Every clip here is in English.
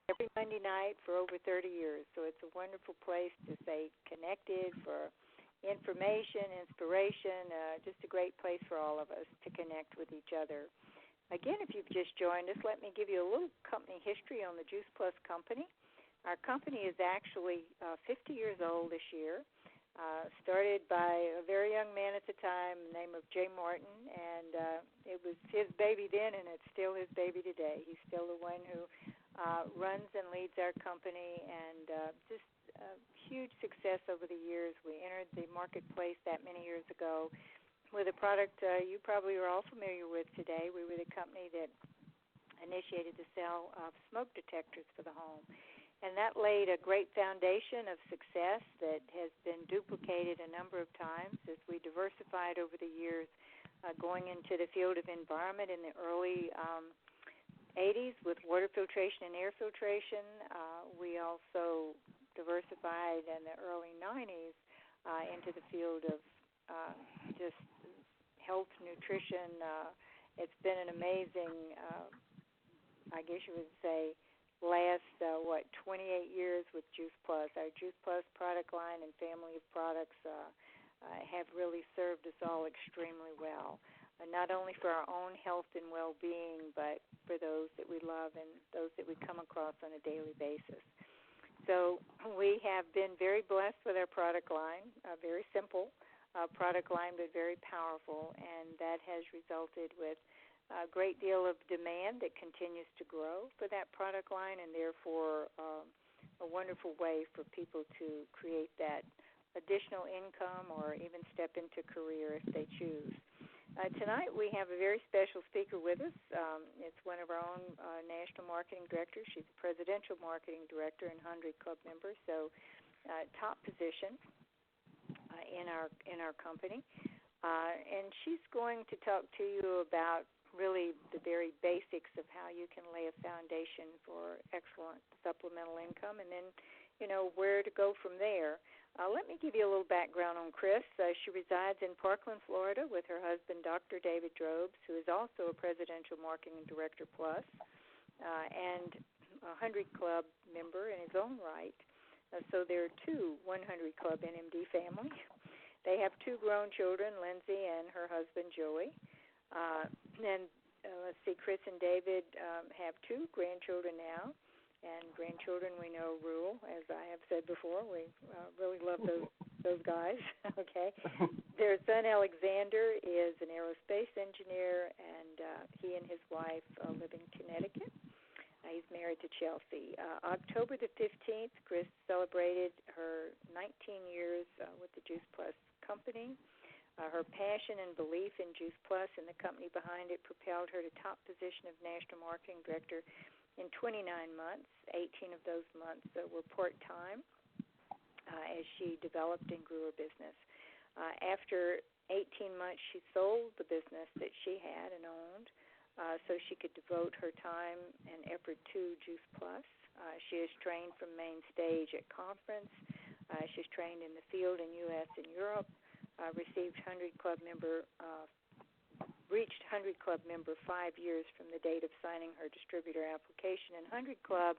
every Monday night for over 30 years. So it's a wonderful place to stay connected for information, inspiration, just a great place for all of us to connect with each other. Again, if you've just joined us, let me give you a little company history on the Juice Plus Company. Our company is actually 50 years old this year. Started by a very young man at the time, named of Jay Martin, and it was his baby then, and it's still his baby today. He's still the one who runs and leads our company, and just huge success over the years. We entered the marketplace that many years ago with a product you probably are all familiar with today. We were the company that initiated the sale of smoke detectors for the home. And that laid a great foundation of success that has been duplicated a number of times as we diversified over the years, going into the field of environment in the early 80s with water filtration and air filtration. We also diversified in the early 90s into the field of just health, nutrition. It's been an amazing, I guess you would say, last, 28 years with Juice Plus. Our Juice Plus product line and family of products have really served us all extremely well, not only for our own health and well-being, but for those that we love and those that we come across on a daily basis. So we have been very blessed with our product line, a very simple product line, but very powerful, and that has resulted with a great deal of demand that continues to grow for that product line, and therefore a wonderful way for people to create that additional income or even step into career if they choose. Tonight we have a very special speaker with us. It's one of our own national marketing directors. She's a presidential marketing director and 100 Club member, so top position in our company. And she's going to talk to you about really the very basics of how you can lay a foundation for excellent supplemental income, and then, where to go from there. Let me give you a little background on Chris. She resides in Parkland, Florida, with her husband, Dr. David Drobes, who is also a Presidential Marketing Director Plus and a 100 Club member in his own right. So there are two 100 Club NMD family. They have two grown children, Lindsay and her husband, Joey. Let's see, Chris and David have two grandchildren now, and grandchildren we know rule, as I have said before. We really love those guys, okay? Their son, Alexander, is an Aero Space Engineer, and he and his wife live in Connecticut. He's married to Chelsea. October the 15th, Chris celebrated her 19 years with the Juice Plus Company. Her passion and belief in Juice Plus and the company behind it propelled her to top position of National Marketing Director in 29 months. 18 of those months were part-time as she developed and grew her business. After 18 months, she sold the business that she had and owned so she could devote her time and effort to Juice Plus. She is trained from main stage at conference. She's trained in the field in U.S. and Europe. Reached 100 Club member 5 years from the date of signing her distributor application. And 100 Club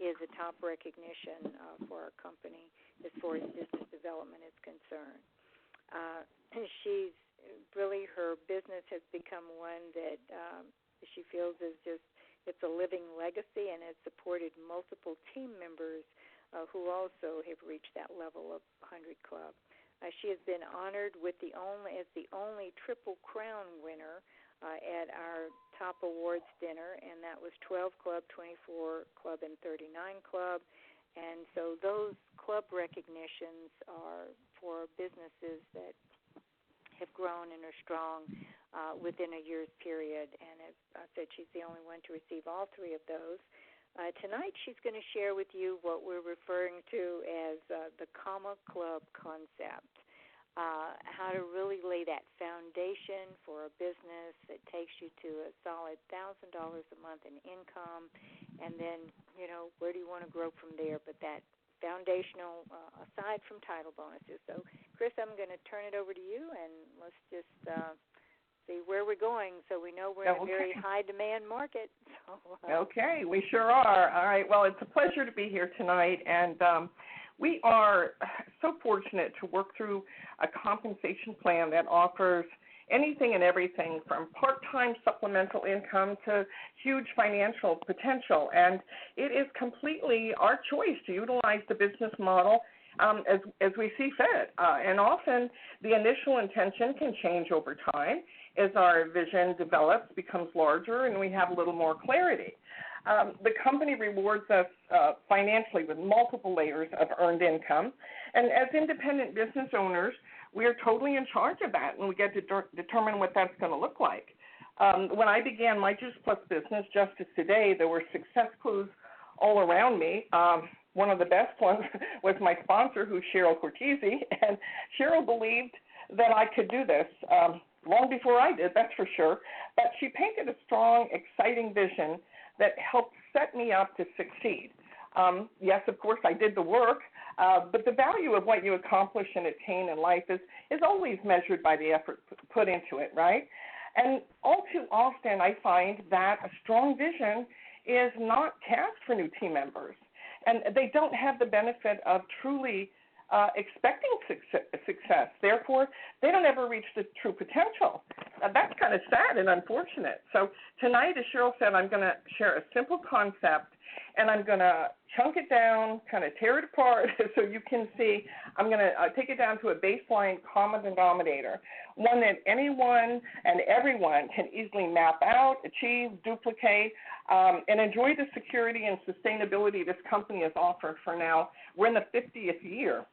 is a top recognition for our company as far as business development is concerned. She's really, her business has become one that she feels is just, it's a living legacy, and has supported multiple team members who also have reached that level of 100 Club. She has been honored with as the only Triple Crown winner at our top awards dinner, and that was 12 Club, 24 Club, and 39 Club. And so those club recognitions are for businesses that have grown and are strong within a year's period. And as I said, she's the only one to receive all three of those. Tonight she's going to share with you what we're referring to as the Comma Club concept, how to really lay that foundation for a business that takes you to a solid $1,000 a month in income, and then, where do you want to grow from there, but that foundational, aside from title bonuses. So, Chris, I'm going to turn it over to you, and let's just see where we're going, so we know we're in a very high demand market. So, okay, we sure are. All right, well, it's a pleasure to be here tonight, and we are so fortunate to work through a compensation plan that offers anything and everything from part-time supplemental income to huge financial potential. And it is completely our choice to utilize the business model as we see fit. And often the initial intention can change over time as our vision develops, becomes larger, and we have a little more clarity. The company rewards us financially with multiple layers of earned income. And as independent business owners, we are totally in charge of that, and we get to determine what that's going to look like. When I began my Juice Plus business just as today, there were success clues all around me. One of the best ones was my sponsor, who's Cheryl Cortese, and Cheryl believed that I could do this long before I did, that's for sure. But she painted a strong, exciting vision that helped set me up to succeed. Yes, of course, I did the work, but the value of what you accomplish and attain in life is always measured by the effort put into it, right? And all too often I find that a strong vision is not cast for new team members, and they don't have the benefit of truly expecting success. Therefore, they don't ever reach the true potential. That's kind of sad and unfortunate. So tonight, as Cheryl said, I'm going to share a simple concept, and I'm going to chunk it down, kind of tear it apart so you can see. I'm going to take it down to a baseline common denominator, one that anyone and everyone can easily map out, achieve, duplicate, and enjoy the security and sustainability this company has offered for now. We're in the 50th year.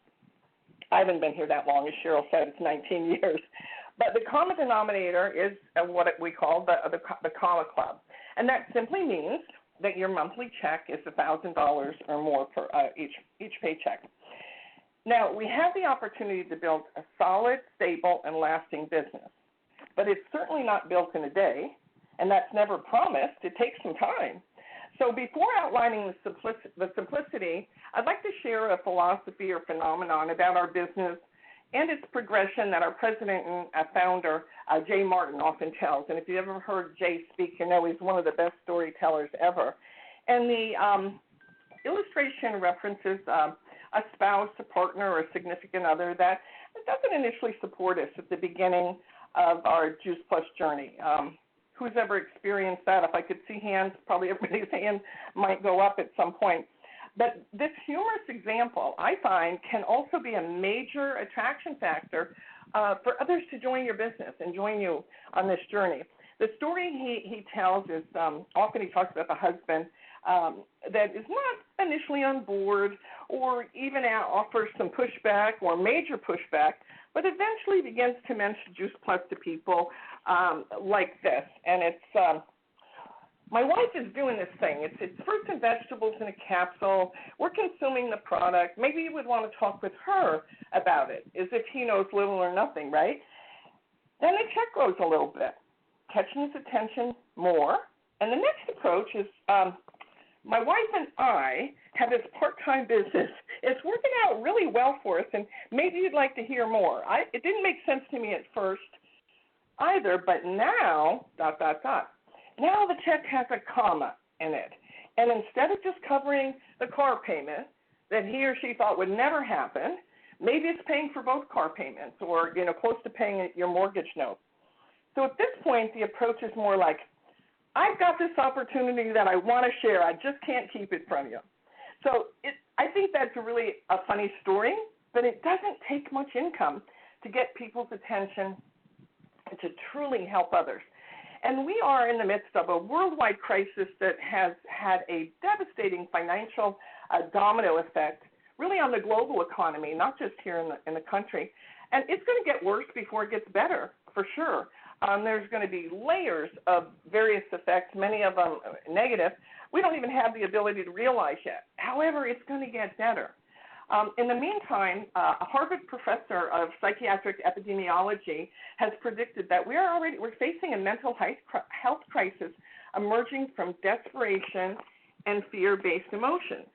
I haven't been here that long. As Cheryl said, it's 19 years. But the common denominator is what we call the Comma Club. And that simply means that your monthly check is $1,000 or more for each paycheck. Now, we have the opportunity to build a solid, stable, and lasting business. But it's certainly not built in a day, and that's never promised. It takes some time. So before outlining the simplicity, I'd like to share a philosophy or phenomenon about our business and its progression that our president and founder, Jay Martin, often tells. And if you ever heard Jay speak, you know he's one of the best storytellers ever. And the illustration references a spouse, a partner, or a significant other that doesn't initially support us at the beginning of our Juice Plus journey. Who's ever experienced that? If I could see hands, probably everybody's hand might go up at some point. But this humorous example, I find, can also be a major attraction factor for others to join your business and join you on this journey. The story he tells is, often he talks about the husband that is not initially on board or even offers some pushback or major pushback, but eventually begins to mention Juice Plus to people like this. And it's, my wife is doing this thing. It's fruits and vegetables in a capsule. We're consuming the product. Maybe you would want to talk with her about it, as if he knows little or nothing, right? Then the check grows a little bit, catching his attention more. And the next approach is, my wife and I have this part-time business. It's working out really well for us, and maybe you'd like to hear more. It didn't make sense to me at first either, but now, ... Now the check has a comma in it. And instead of just covering the car payment that he or she thought would never happen, maybe it's paying for both car payments or, close to paying your mortgage note. So at this point, the approach is more like, I've got this opportunity that I want to share. I just can't keep it from you. So I think that's really a funny story, but it doesn't take much income to get people's attention and to truly help others. And we are in the midst of a worldwide crisis that has had a devastating financial domino effect really on the global economy, not just here in the country. And it's going to get worse before it gets better, for sure. There's going to be layers of various effects, many of them negative. We don't even have the ability to realize yet. However, it's going to get better. In the meantime, a Harvard professor of psychiatric epidemiology has predicted that we're facing a mental health crisis emerging from desperation and fear-based emotions.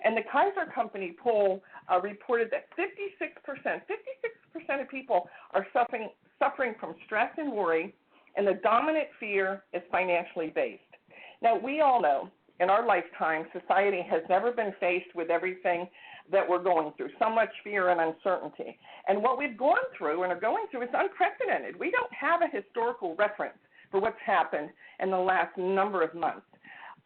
And the Kaiser Company poll reported that 56% of people are suffering from stress and worry and the dominant fear is financially based. Now, we all know in our lifetime, society has never been faced with everything that we're going through, so much fear and uncertainty. And what we've gone through and are going through is unprecedented. We don't have a historical reference for what's happened in the last number of months.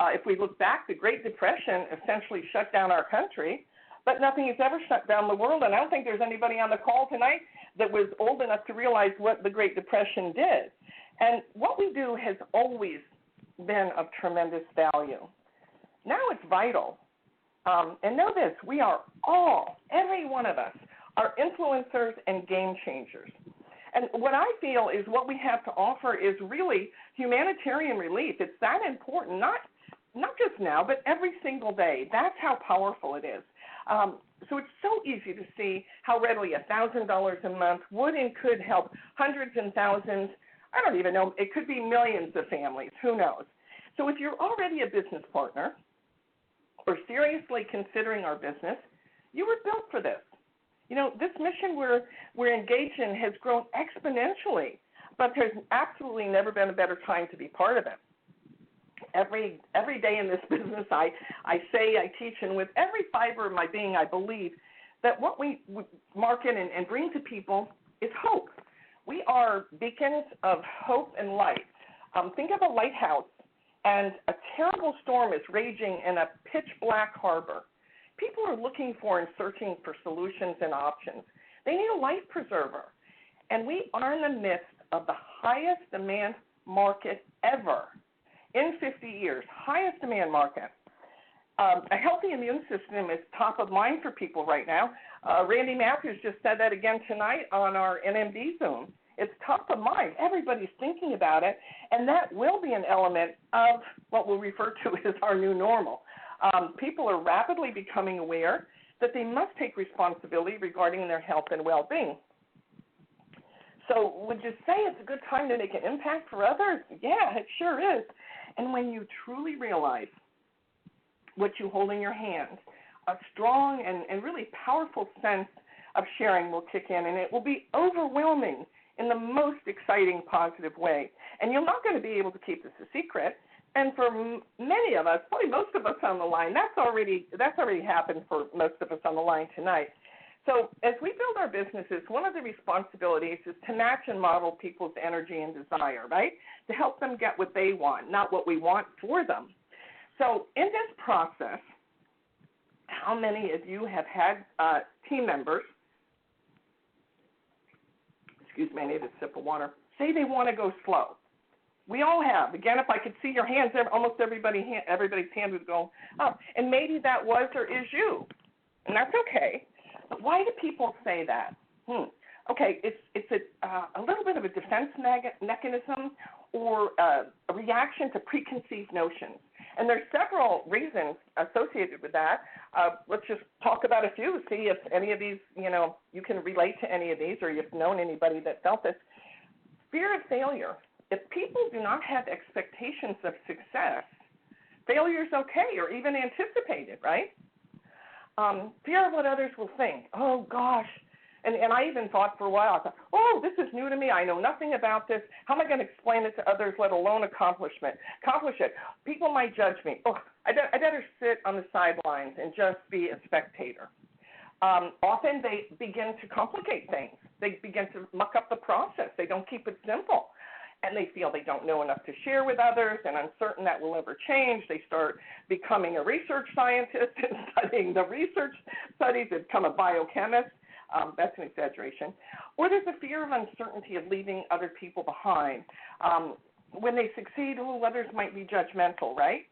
If we look back, the Great Depression essentially shut down our country, but nothing has ever shut down the world. And I don't think there's anybody on the call tonight that was old enough to realize what the Great Depression did. And what we do has always been of tremendous value. Now it's vital. And know this, we are all, every one of us, are influencers and game changers. And what I feel is what we have to offer is really humanitarian relief. It's that important, not just now, but every single day. That's how powerful it is. So it's so easy to see how readily $1,000 a month would and could help hundreds and thousands. I don't even know. It could be millions of families. Who knows? So if you're already a business partner or seriously considering our business, you were built for this. You know, this mission we're engaged in has grown exponentially, but there's absolutely never been a better time to be part of it. Every day in this business, I say, I teach, and with every fiber of my being, I believe that what we market and bring to people is hope. We are beacons of hope and light. Think of a lighthouse, and a terrible storm is raging in a pitch-black harbor. People are looking for and searching for solutions and options. They need a life preserver. And we are in the midst of the highest demand market ever in 50 years, highest demand market. A healthy immune system is top of mind for people right now. Randy Matthews just said that again tonight on our NMD Zoom. It's top of mind. Everybody's thinking about it, and that will be an element of what we'll refer to as our new normal. People are rapidly becoming aware that they must take responsibility regarding their health and well-being. So would you say it's a good time to make an impact for others? Yeah, it sure is. And when you truly realize what you hold in your hand, a strong and really powerful sense of sharing will kick in, and it will be overwhelming in the most exciting, positive way. And you're not going to be able to keep this a secret. And for many of us, probably most of us on the line, that's already happened for most of us on the line tonight. So as we build our businesses, one of the responsibilities is to match and model people's energy and desire, right? To help them get what they want, not what we want for them. So in this process, how many of you have had team members, excuse me, I need a sip of water, say they want to go slow? We all have. Again, if I could see your hands, almost everybody's hand would go up. And maybe that was or is you, and that's okay. But why do people say that? Okay, it's a little bit of a defense mechanism or a reaction to preconceived notions. And there's several reasons associated with that. Let's just talk about a few, see if any of these, you can relate to any of these or you've known anybody that felt this. Fear of failure. If people do not have expectations of success, failure is okay or even anticipated, right? Fear of what others will think. Oh, gosh. And I even thought for a while, I thought, oh, this is new to me. I know nothing about this. How am I going to explain it to others, let alone accomplish it? People might judge me. Oh, I better sit on the sidelines and just be a spectator. Often they begin to complicate things. They begin to muck up the process. They don't keep it simple. And they feel they don't know enough to share with others and uncertain that will ever change. They start becoming a research scientist and studying the research studies and become a biochemist. That's an exaggeration. Or there's a fear of uncertainty of leaving other people behind. When they succeed, others might be judgmental, right?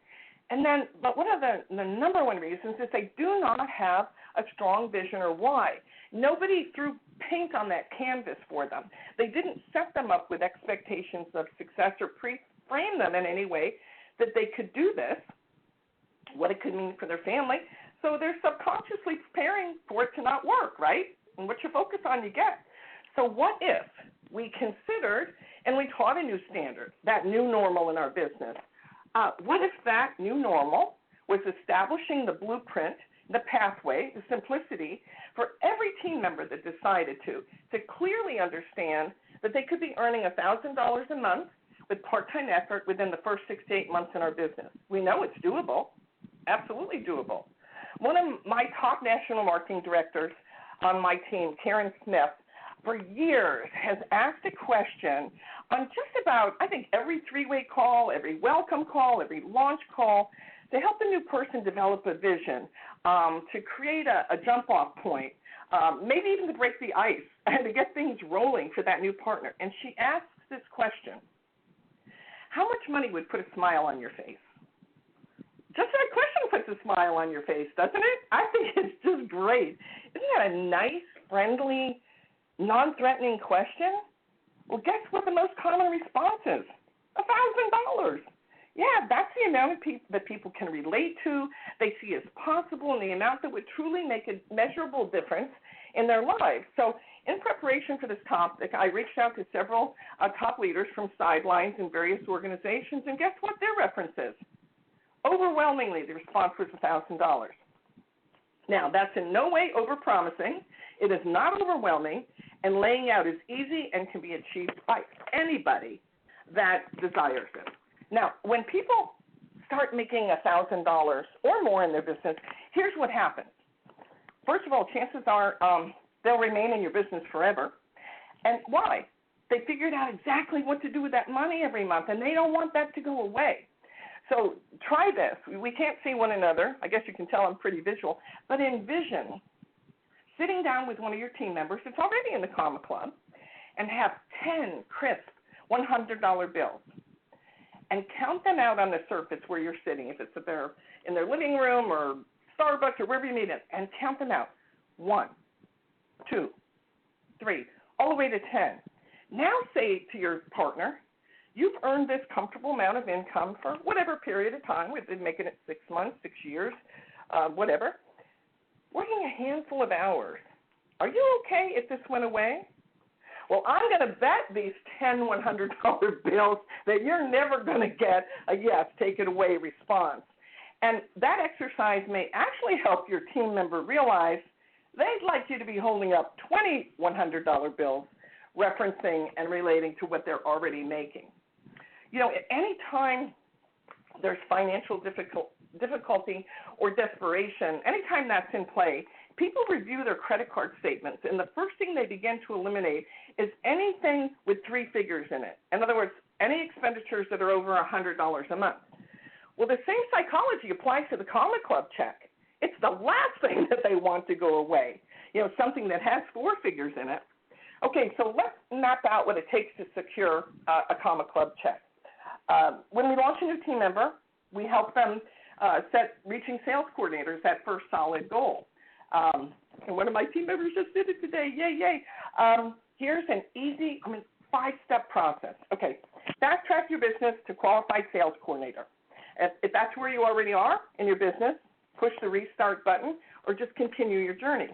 And then, but one of the number one reasons is they do not have a strong vision or why. Nobody threw paint on that canvas for them. They didn't set them up with expectations of success or pre-frame them in any way that they could do this, what it could mean for their family. So they're subconsciously preparing for it to not work, right? And what you focus on, you get. So what if we considered and we taught a new standard, that new normal in our business? What if that new normal was establishing the blueprint, the pathway, the simplicity for every team member that decided to clearly understand that they could be earning $1,000 a month with part-time effort within the first 6 to 8 months in our business. We know it's doable, absolutely doable. One of my top national marketing directors on my team, Karen Smith, for years has asked a question on just about, I think, every three-way call, every welcome call, every launch call, to help the new person develop a vision, to create a jump-off point, maybe even to break the ice and to get things rolling for that new partner. And she asks this question: how much money would put a smile on your face? Just that question puts a smile on your face, doesn't it? I think it's just great. Isn't that a nice, friendly, non-threatening question? Well, guess what the most common response is? $1,000. Yeah, that's the amount of that people can relate to, they see as possible, and the amount that would truly make a measurable difference in their lives. So in preparation for this topic, I reached out to several top leaders from sidelines in various organizations, and guess what their reference is? Overwhelmingly, the response was $1,000. Now, that's in no way overpromising. It is not overwhelming, and laying out is easy and can be achieved by anybody that desires it. Now, when people start making $1,000 or more in their business, here's what happens. First of all, chances are they'll remain in your business forever. And why? They figured out exactly what to do with that money every month, and they don't want that to go away. So try this. We can't see one another. I guess you can tell I'm pretty visual. But envision sitting down with one of your team members that's already in the Comma Club and have 10 crisp $100 bills. And count them out on the surface where you're sitting, if it's in their living room or Starbucks or wherever you meet it, and count them out. 1, 2, 3, all the way to 10. Now say to your partner, you've earned this comfortable amount of income for whatever period of time. We've been making it 6 months, 6 years, whatever. Working a handful of hours. Are you okay if this went away? Well, I'm going to bet these 10 $100 bills that you're never going to get a yes, take it away response. And that exercise may actually help your team member realize they'd like you to be holding up 20 $100 bills, referencing and relating to what they're already making. You know, at any time there's financial difficulty or desperation, anytime that's in play, people review their credit card statements, and the first thing they begin to eliminate is anything with 3 figures in it. In other words, any expenditures that are over $100 a month. Well, the same psychology applies to the Comma Club check. It's the last thing that they want to go away, you know, something that has 4 figures in it. Okay, so let's map out what it takes to secure a Comma Club check. When we launch a new team member, we help them set reaching sales coordinators that first solid goal. And one of my team members just did it today. Yay, yay. Here's an easy, 5-step process. Okay, backtrack your business to qualified sales coordinator. If that's where you already are in your business, push the restart button or just continue your journey.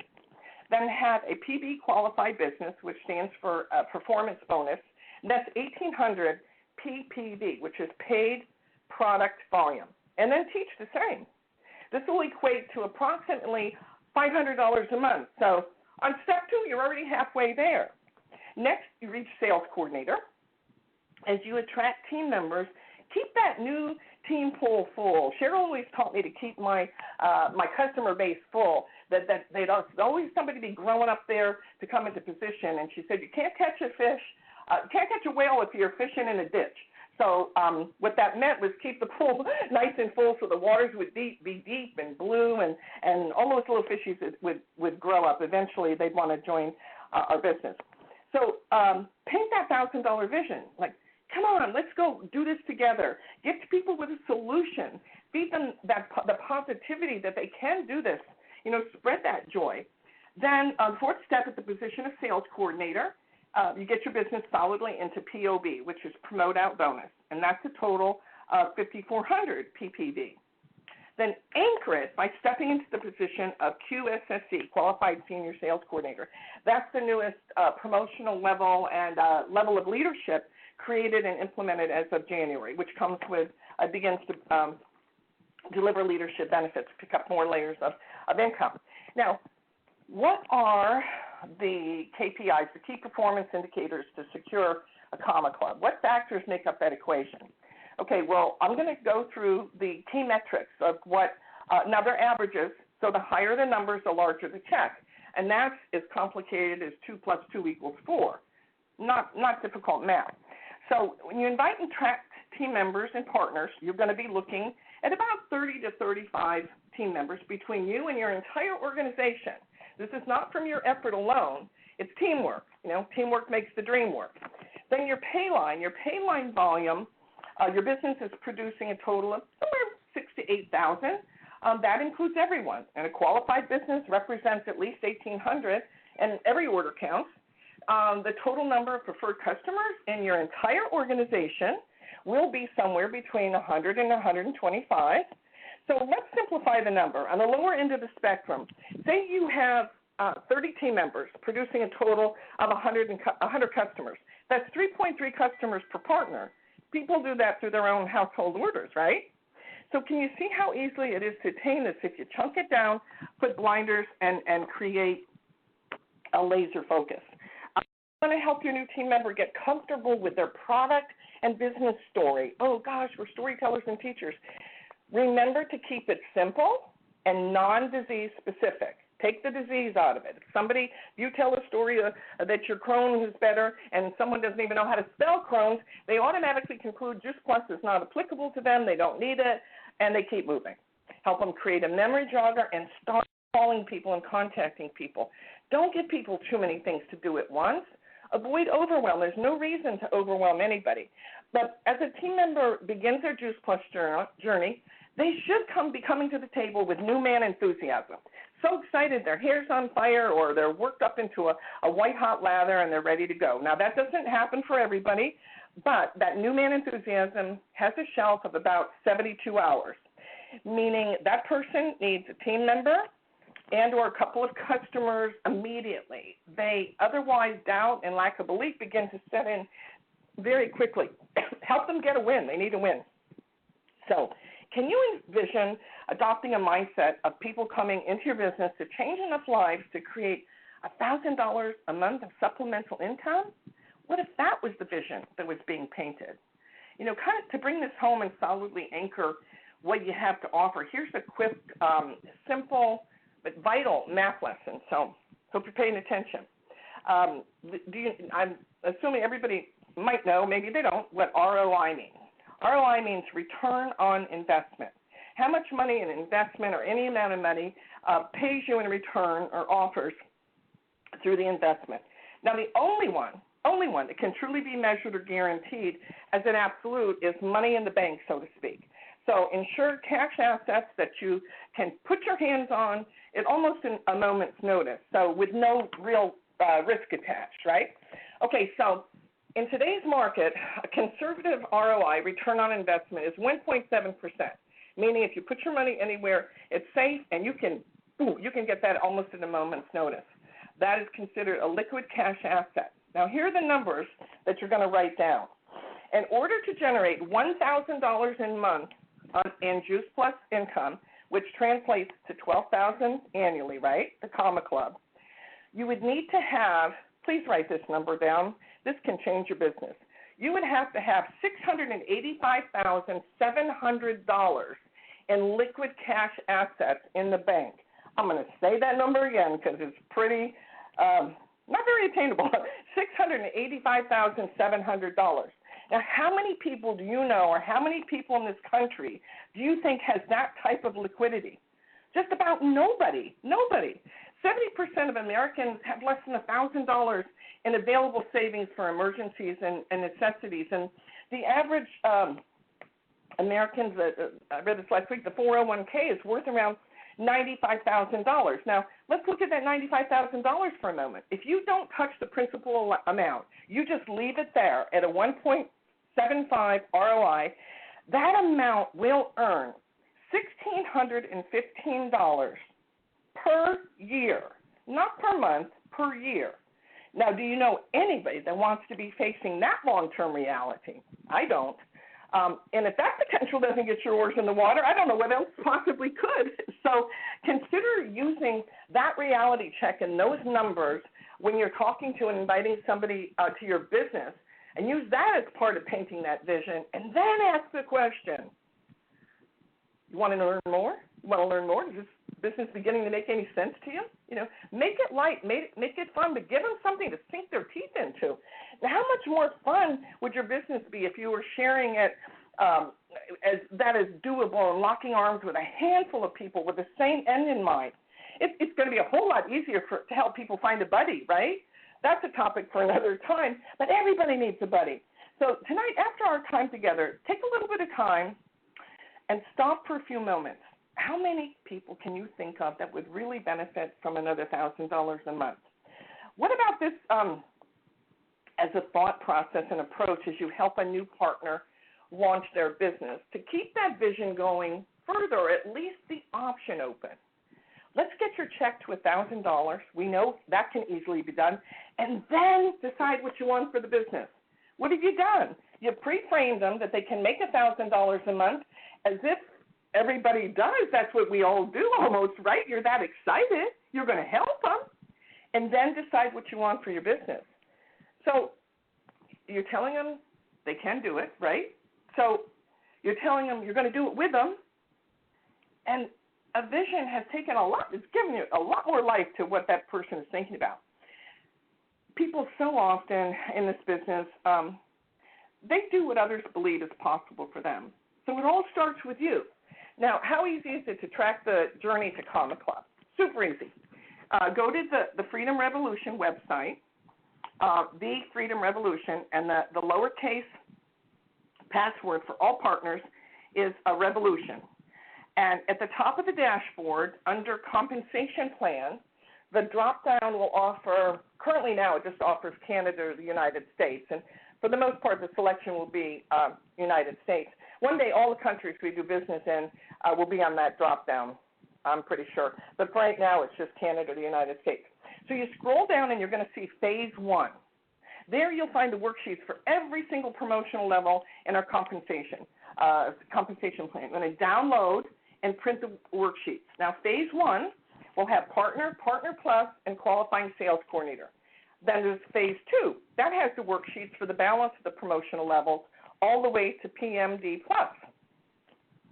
Then have a PB qualified business, which stands for performance bonus. And that's 1,800 PPV, which is paid product volume. And then teach the same. This will equate to approximately $500 a month. So on step 2, you're already halfway there. Next, you reach sales coordinator. As you attract team members, keep that new team pool full. Cheryl always taught me to keep my customer base full, that they'd always somebody be growing up there to come into position. And she said, you can't catch a fish, can't catch a whale if you're fishing in a ditch. So what that meant was keep the pool nice and full so the waters would be deep and blue, and all those little fishies would grow up. Eventually, they'd want to join our business. So paint that $1,000 vision. Like, come on, let's go do this together. Get to people with a solution. Feed them the positivity that they can do this. You know, spread that joy. Then 4th step at the position of sales coordinator, you get your business solidly into POB, which is promote out bonus, and that's a total of 5,400 PPV. Then anchor it by stepping into the position of QSSC, Qualified Senior Sales Coordinator. That's the newest promotional level and level of leadership created and implemented as of January, which comes with, begins to deliver leadership benefits, pick up more layers of income. Now, what are the KPIs, the key performance indicators to secure a comma club? What factors make up that equation? Okay, well, I'm going to go through the key metrics of what, now they're averages, so the higher the numbers, the larger the check. And that's as complicated as 2 plus 2 equals 4. Not difficult math. So when you invite and attract team members and partners, you're going to be looking at about 30 to 35 team members between you and your entire organization. This is not from your effort alone. It's teamwork. Teamwork makes the dream work. Then your pay line volume, your business is producing a total of somewhere 6,000 to 8,000. That includes everyone. And a qualified business represents at least 1,800, and every order counts. The total number of preferred customers in your entire organization will be somewhere between 100 and 125. So let's simplify the number. On the lower end of the spectrum, say you have 30 team members producing a total of 100 customers. That's 3.3 customers per partner. People do that through their own household orders, right? So can you see how easily it is to attain this if you chunk it down, put blinders, and create a laser focus? I'm going to help your new team member get comfortable with their product and business story. Oh, gosh, we're storytellers and teachers. Remember to keep it simple and non-disease specific. Take the disease out of it. If you tell a story that your Crohn's is better and someone doesn't even know how to spell Crohn's, they automatically conclude Juice Plus is not applicable to them, they don't need it, and they keep moving. Help them create a memory jogger and start calling people and contacting people. Don't give people too many things to do at once. Avoid overwhelm. There's no reason to overwhelm anybody. But as a team member begins their Juice Plus journey, they should be coming to the table with new man enthusiasm. So excited, their hair's on fire, or they're worked up into a white-hot lather and they're ready to go. Now, that doesn't happen for everybody, but that new man enthusiasm has a shelf of about 72 hours, meaning that person needs a team member and or a couple of customers immediately. They otherwise doubt and lack of belief begin to set in very quickly. Help them get a win. They need a win. So can you envision adopting a mindset of people coming into your business to change enough lives to create $1,000 a month of supplemental income? What if that was the vision that was being painted? Kind of to bring this home and solidly anchor what you have to offer, here's a quick, simple, but vital math lesson. So hope you're paying attention. I'm assuming everybody might know, maybe they don't, what ROI means. ROI means return on investment. How much money an investment or any amount of money pays you in return or offers through the investment. Now, the only one that can truly be measured or guaranteed as an absolute is money in the bank, so to speak. So ensure cash assets that you can put your hands on at almost a moment's notice, so with no real risk attached, right? Okay, so in today's market, a conservative ROI, return on investment, is 1.7%, meaning if you put your money anywhere, it's safe and you can get that almost at a moment's notice. That is considered a liquid cash asset. Now, here are the numbers that you're going to write down. In order to generate $1,000 in month in Juice Plus income, which translates to $12,000 annually, right, the comma club, you would need to have, please write this number down, this can change your business. You would have to have $685,700 in liquid cash assets in the bank. I'm going to say that number again because it's pretty, not very attainable, $685,700. Now, how many people do you know, or how many people in this country do you think has that type of liquidity? Just about nobody. 70% of Americans have less than $1,000 in available savings for emergencies and necessities. And the average Americans, I read this last week, the 401k is worth around $95,000. Now, let's look at that $95,000 for a moment. If you don't touch the principal amount, you just leave it there at a 1.75 ROI, that amount will earn $1,615 per year, not per month, per year. Now, do you know anybody that wants to be facing that long-term reality? I don't. And if that potential doesn't get your oars in the water, I don't know what else possibly could. So consider using that reality check and those numbers when you're talking to and inviting somebody to your business and use that as part of painting that vision, and then ask the question, you want to learn more? You want to learn more? Is this business beginning to make any sense to you? You know, make it light, make it fun, but give them something to sink their teeth into. Now, how much more fun would your business be if you were sharing it as that is doable and locking arms with a handful of people with the same end in mind? It's going to be a whole lot easier to help people find a buddy, right? That's a topic for another time, but everybody needs a buddy. So tonight, after our time together, take a little bit of time and stop for a few moments. How many people can you think of that would really benefit from another $1,000 a month? What about this as a thought process and approach as you help a new partner launch their business? To keep that vision going further, or at least the option open. Let's get your check to $1,000. We know that can easily be done. And then decide what you want for the business. What have you done? You pre-framed them that they can make $1,000 a month as if everybody does. That's what we all do almost, right? You're that excited. You're going to help them. And then decide what you want for your business. So you're telling them they can do it, right? So you're telling them you're going to do it with them. And a vision has taken a lot, it's given you a lot more life to what that person is thinking about. People so often in this business, they do what others believe is possible for them. So it all starts with you. Now, how easy is it to track the journey to Comma Club? Super easy. Go to the Freedom Revolution website, the Freedom Revolution, and the lowercase password for all partners is a revolution. And at the top of the dashboard, under compensation plan, the drop-down will offer, currently now it just offers Canada or the United States. And for the most part, the selection will be United States. One day, all the countries we do business in will be on that drop-down, I'm pretty sure. But for right now, it's just Canada or the United States. So you scroll down and you're going to see phase 1. There you'll find the worksheets for every single promotional level in our compensation plan. You're going to download and print the worksheets. Now, phase 1 will have partner, partner plus, and qualifying sales coordinator. Then there's phase 2. That has the worksheets for the balance of the promotional levels all the way to PMD plus.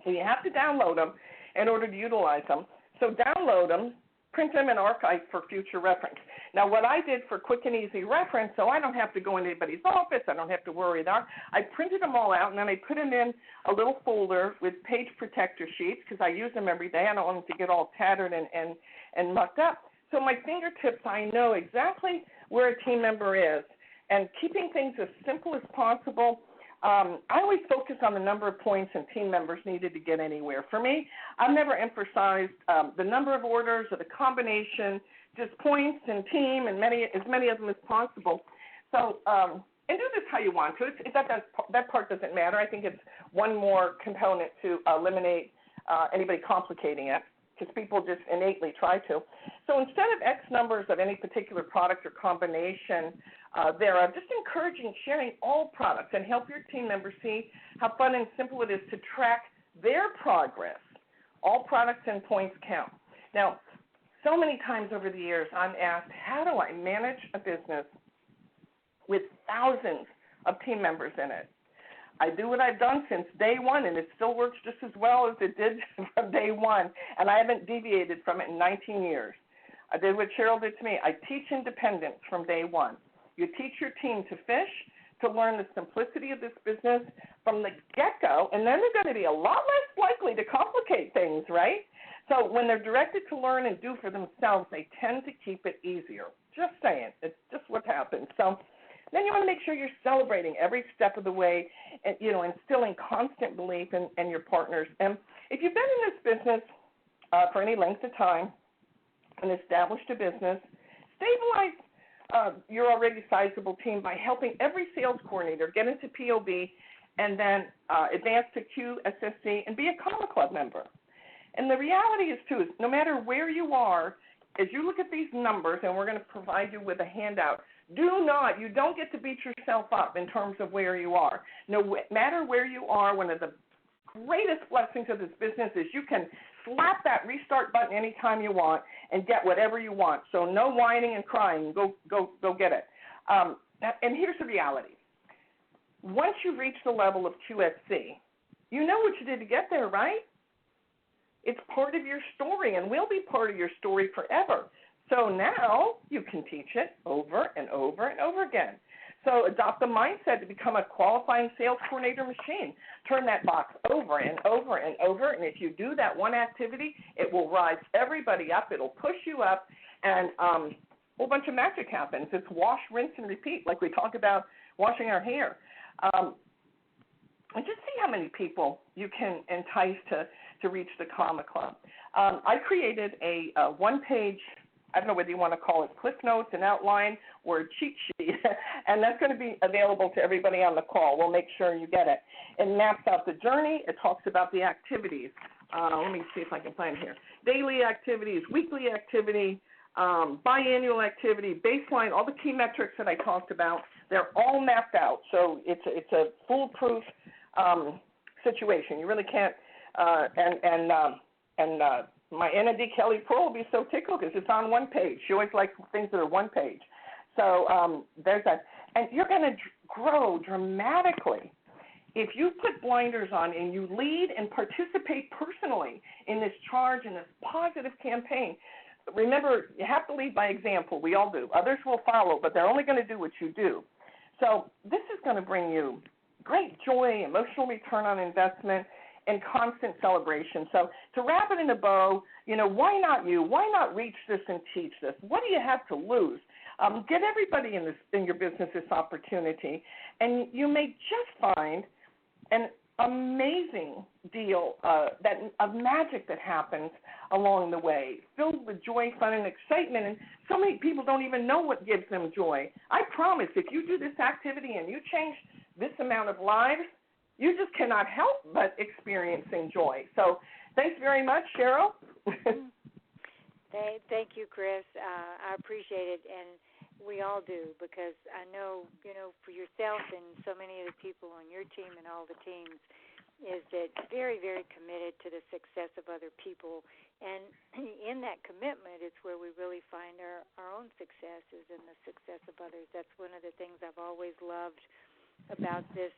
So you have to download them in order to utilize them. So download them, print them, and archive for future reference. Now, what I did for quick and easy reference, so I don't have to go into anybody's office, I don't have to worry there, I printed them all out, and then I put them in a little folder with page protector sheets because I use them every day. I don't want them to get all tattered and mucked up. So my fingertips, I know exactly where a team member is. And keeping things as simple as possible, I always focus on the number of points and team members needed to get anywhere. For me, I've never emphasized the number of orders or the combination, just points and team and as many of them as possible. So, and do this how you want to. That part doesn't matter. I think it's one more component to eliminate anybody complicating it, because people just innately try to. So instead of X numbers of any particular product or combination thereof, just encouraging sharing all products and help your team members see how fun and simple it is to track their progress. All products and points count. Now, so many times over the years, I'm asked, how do I manage a business with thousands of team members in it? I do what I've done since day one, and it still works just as well as it did from day one, and I haven't deviated from it in 19 years. I did what Cheryl did to me. I teach independence from day one. You teach your team to fish, to learn the simplicity of this business from the get-go, and then they're going to be a lot less likely to complicate things, right? So when they're directed to learn and do for themselves, they tend to keep it easier. Just saying. It's just what happens. So then you want to make sure you're celebrating every step of the way and, instilling constant belief in your partners. And if you've been in this business for any length of time and established a business, stabilize your already sizable team by helping every sales coordinator get into POB and then advance to QSSC and be a Comma Club member. And the reality is, too, is no matter where you are, as you look at these numbers, and we're going to provide you with a handout, you don't get to beat yourself up in terms of where you are. No matter where you are, one of the greatest blessings of this business is you can slap that restart button anytime you want and get whatever you want. So no whining and crying. Go get it. And here's the reality. once you reach the level of QSC, you know what you did to get there, right? It's part of your story and will be part of your story forever. So now you can teach it over and over and over again. So adopt the mindset to become a qualifying sales coordinator machine. Turn that box over and over and over, and if you do that one activity, it will rise everybody up. It'll push you up, and a whole bunch of magic happens. It's wash, rinse, and repeat, like we talk about washing our hair. And just see how many people you can entice to reach the Comma Club. I created a one-page, I don't know whether you want to call it Cliff Notes, an outline, or a cheat sheet, and that's going to be available to everybody on the call. We'll make sure you get it. It maps out the journey. It talks about the activities. Let me see if I can find it here. Daily activities, weekly activity, biannual activity, baseline, all the key metrics that I talked about, they're all mapped out. So it's a foolproof situation. You really can't, my NMD Kelly Pearl will be so tickled because it's on one page. She always likes things that are one page. So there's that. And you're going to grow dramatically if you put blinders on and you lead and participate personally in this charge and this positive campaign. Remember, you have to lead by example. We all do. Others will follow, but they're only going to do what you do. So this is going to bring you great joy, emotional return on investment, and constant celebration. So to wrap it in a bow, why not you? Why not reach this and teach this? What do you have to lose? Get everybody in your business this opportunity, and you may just find an amazing deal of magic that happens along the way, filled with joy, fun, and excitement. And so many people don't even know what gives them joy. I promise, if you do this activity and you change this amount of lives, you just cannot help but experiencing joy. So thanks very much, Cheryl. Thank you, Chris. I appreciate it, and we all do, because I know, for yourself and so many of the people on your team and all the teams, is that very, very committed to the success of other people. And in that commitment, it's where we really find our own successes and the success of others. That's one of the things I've always loved about this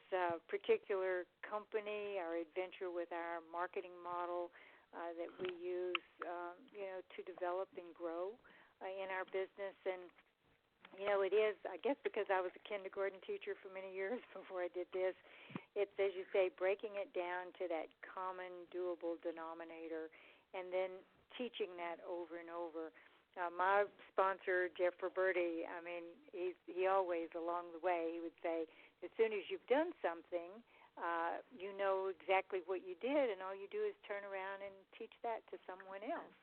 particular company, our adventure with our marketing model that we use, to develop and grow in our business. And, it is, I guess because I was a kindergarten teacher for many years before I did this, it's, as you say, breaking it down to that common doable denominator and then teaching that over and over. My sponsor, Jeff Roberti, he always, along the way, he would say, as soon as you've done something, you know exactly what you did, and all you do is turn around and teach that to someone else.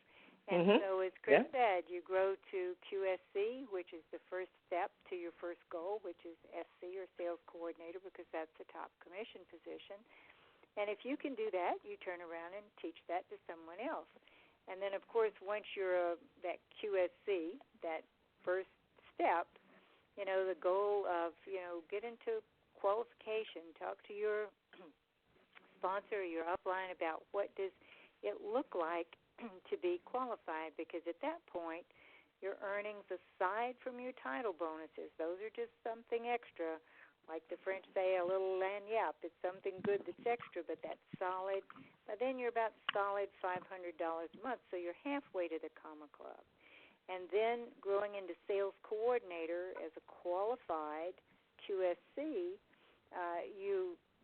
And so, as Chris said, you grow to QSC, which is the first step to your first goal, which is SC, or Sales Coordinator, because that's the top commission position. And if you can do that, you turn around and teach that to someone else. And then, of course, once you're that QSC, that first step, the goal of, get into qualification, talk to your sponsor, your upline about what does it look like to be qualified, because at that point, your earnings aside from your title bonuses, those are just something extra. Like the French say, a little lagniappe. It's something good that's extra, but that's solid. But then you're about solid $500 a month, so you're halfway to the Comma Club. And then growing into sales coordinator as a qualified QSC,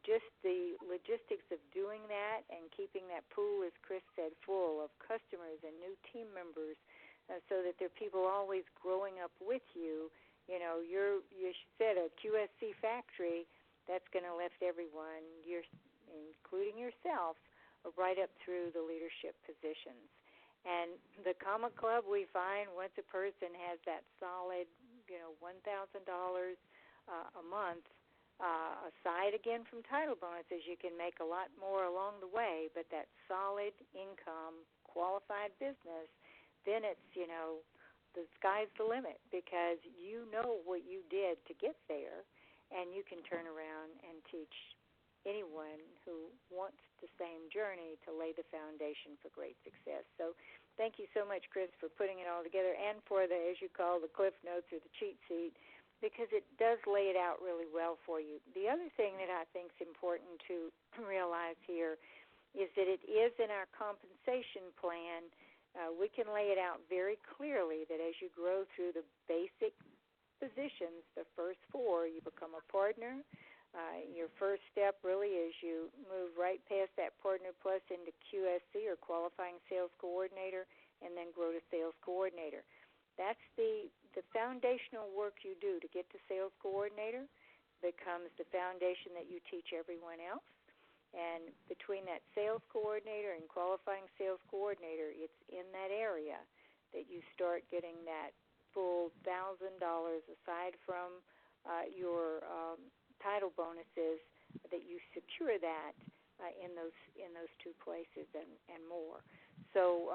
just the logistics of doing that and keeping that pool, as Chris said, full of customers and new team members, so that there are people always growing up with you. You said a QSC factory, that's going to lift everyone, including yourself, right up through the leadership positions. And the Comma Club, we find once a person has that solid, $1,000 a month, aside again from title bonuses, you can make a lot more along the way, but that solid income, qualified business, then it's, the sky's the limit, because you know what you did to get there, and you can turn around and teach anyone who wants the same journey to lay the foundation for great success. So thank you so much, Chris, for putting it all together, and for the, as you call, the Cliff Notes or the cheat sheet. because it does lay it out really well for you. The other thing that I think is important to realize here is that it is in our compensation plan. We can lay it out very clearly that as you grow through the basic positions, the first 4, you become a partner. Your first step really is you move right past that Partner Plus into QSC, or Qualifying Sales Coordinator, and then grow to Sales Coordinator. That's the foundational work you do to get to Sales Coordinator becomes the foundation that you teach everyone else. And between that Sales Coordinator and Qualifying Sales Coordinator, it's in that area that you start getting that full $1,000 aside from your title bonuses, that you secure that in those 2 places and more. So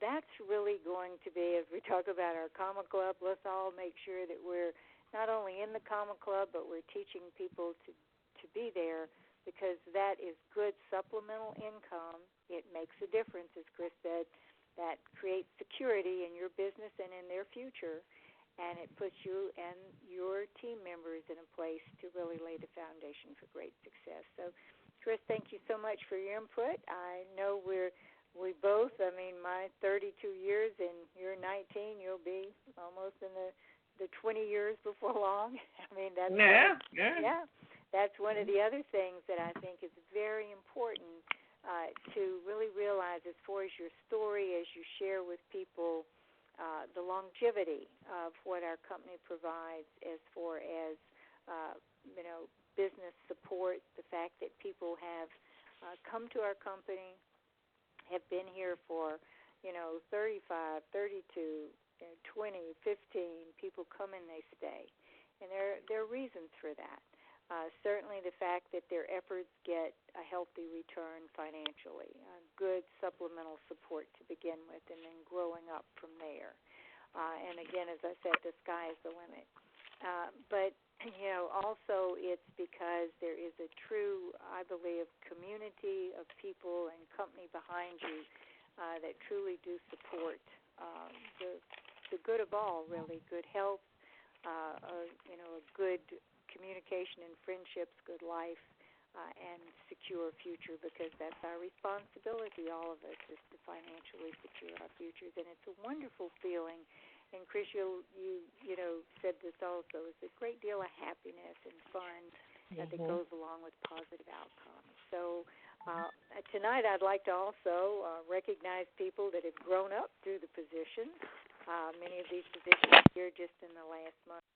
that's really going to be, as we talk about our Comma Club, let's all make sure that we're not only in the Comma Club, but we're teaching people to be there, because that is good supplemental income. It makes a difference, as Chris said. That creates security in your business and in their future, and it puts you and your team members in a place to really lay the foundation for great success. So, Chris, thank you so much for your input. I know we both, my 32 years and you're 19, you'll be almost in the 20 years before long. That's that's one of the other things that I think is very important to really realize as far as your story, as you share with people the longevity of what our company provides as far as, business support, the fact that people have come to our company, have been here for, 35, 32, 20, 15, people come and they stay. And there are reasons for that. Certainly the fact that their efforts get a healthy return financially, good supplemental support to begin with, and then growing up from there. And again, as I said, the sky is the limit. But, also it's because there is a true, I believe, community of people and company behind you that truly do support the good of all, really, good health, a good communication and friendships, good life, and secure future, because that's our responsibility, all of us, is to financially secure our futures. And it's a wonderful feeling. And Chris, you said this also, it's a great deal of happiness and fun that goes along with positive outcomes. So tonight I'd like to also recognize people that have grown up through the positions. Many of these positions here just in the last month